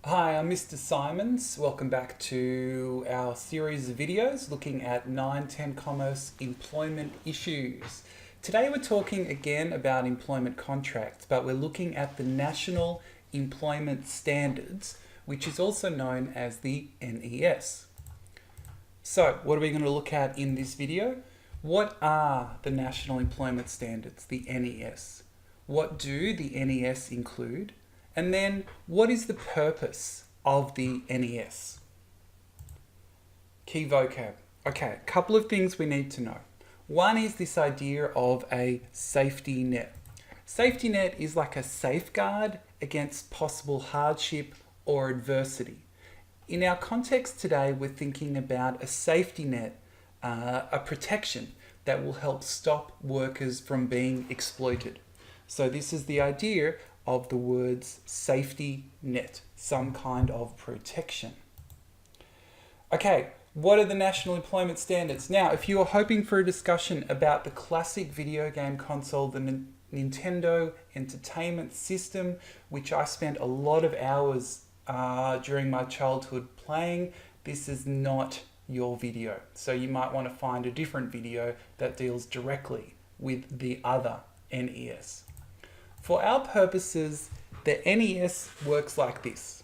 Hi, I'm Mr. Simons. Welcome back to our series of videos looking at 9-10 commerce employment issues. Today we're talking again about employment contracts, but we're looking at the National Employment Standards, which is also known as the NES. So, what are we going to look at in this video? What are the National Employment Standards, the NES? What do the NES include? And then, what is the purpose of the NES? Key vocab. Okay, a couple of things we need to know. One is this idea of a safety net. Safety net is like a safeguard against possible hardship or adversity. In our context today, we're thinking about a safety net, a protection that will help stop workers from being exploited. So this is the idea of the words safety net, some kind of protection. Okay, what are the National Employment Standards? Now, if you are hoping for a discussion about the classic video game console, the Nintendo Entertainment System, which I spent a lot of hours during my childhood playing, this is not your video. So you might want to find a different video that deals directly with the other NES. For our purposes, the NES works like this.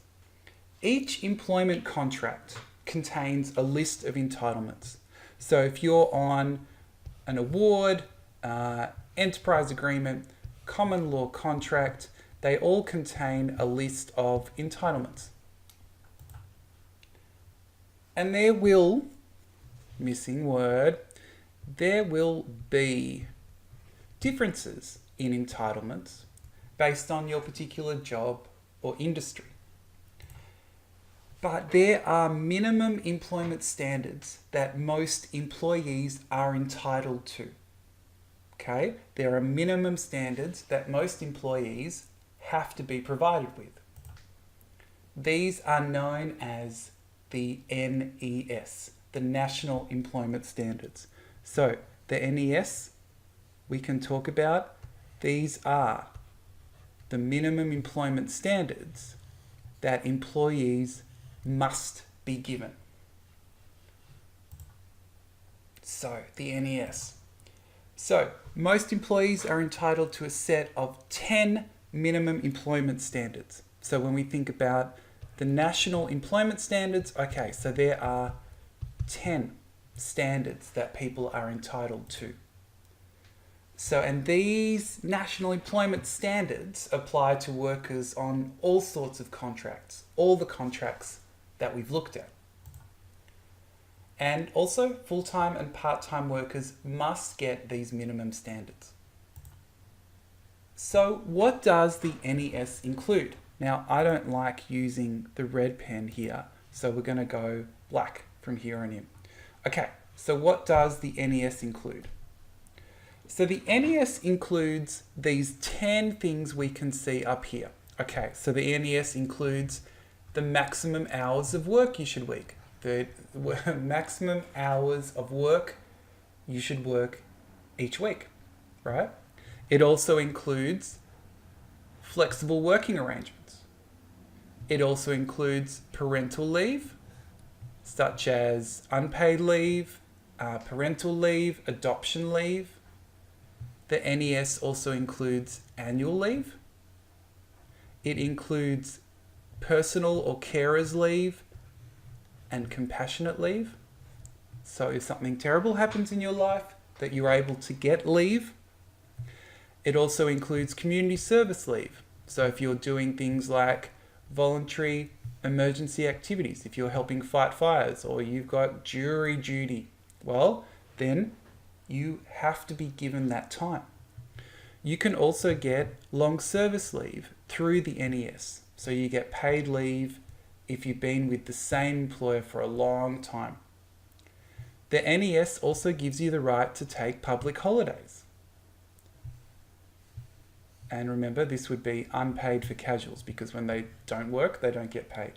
Each employment contract contains a list of entitlements. So if you're on an award, enterprise agreement, common law contract, they all contain a list of entitlements. And there will, missing word, there will be differences in entitlements based on your particular job or industry. But there are minimum employment standards that most employees are entitled to. Okay? There are minimum standards that most employees have to be provided with. These are known as the NES, the National Employment Standards. So the NES we can talk about, these are the minimum employment standards that employees must be given. So, the NES. So, most employees are entitled to a set of 10 minimum employment standards. So when we think about the National Employment Standards, okay, so there are 10 standards that people are entitled to. So, and these national employment standards apply to workers on all sorts of contracts, all the contracts that we've looked at. And also, full-time and part-time workers must get these minimum standards. So, what does the NES include? Now, I don't like using the red pen here, so we're going to go black from here on in. Okay, so what does the NES include? So the NES includes these 10 things we can see up here. Okay, so the NES includes the maximum hours of work you should work, the maximum hours of work you should work each week, right? It also includes flexible working arrangements. It also includes parental leave, such as unpaid leave, parental leave, adoption leave. The NES also includes annual leave. It includes personal or carers leave and compassionate leave. So if something terrible happens in your life, that you're able to get leave. It also includes community service leave. So if you're doing things like voluntary emergency activities, if you're helping fight fires or you've got jury duty, well, then you have to be given that time. You can also get long service leave through the NES. So you get paid leave if you've been with the same employer for a long time. The NES also gives you the right to take public holidays. And remember, this would be unpaid for casuals because when they don't work, they don't get paid.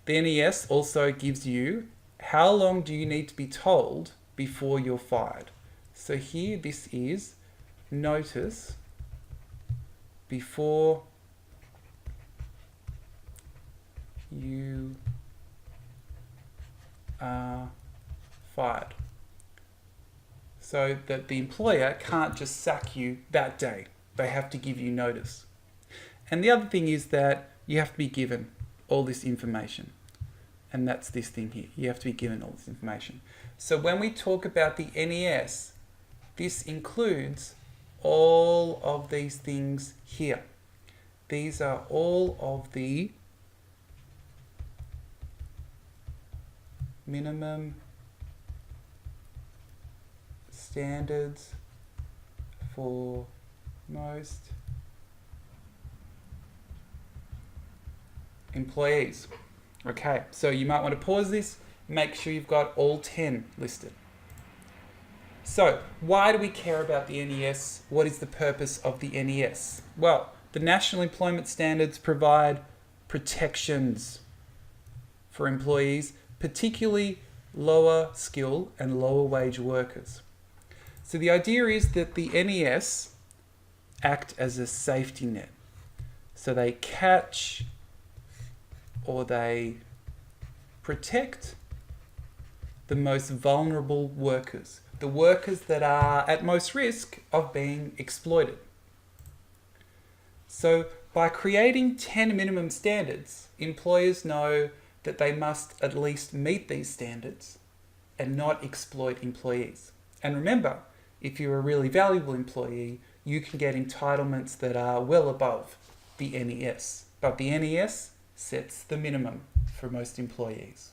The NES also gives you how long do you need to be told before you're fired. So here this is notice before you are fired. So that the employer can't just sack you that day. They have to give you notice. And the other thing is that you have to be given all this information. And that's this thing here. You have to be given all this information. So when we talk about the NES, this includes all of these things here. These are all of the minimum standards for most employees. Okay, so you might want to pause this, make sure you've got all 10 listed. So, why do we care about the NES? What is the purpose of the NES? Well, the National Employment Standards provide protections for employees, particularly lower skill and lower wage workers. So the idea is that the NES act as a safety net. So they catch or they protect the most vulnerable workers, the workers that are at most risk of being exploited. So by creating 10 minimum standards, employers know that they must at least meet these standards and not exploit employees. And remember, if you're a really valuable employee, you can get entitlements that are well above the NES. But the NES sets the minimum for most employees.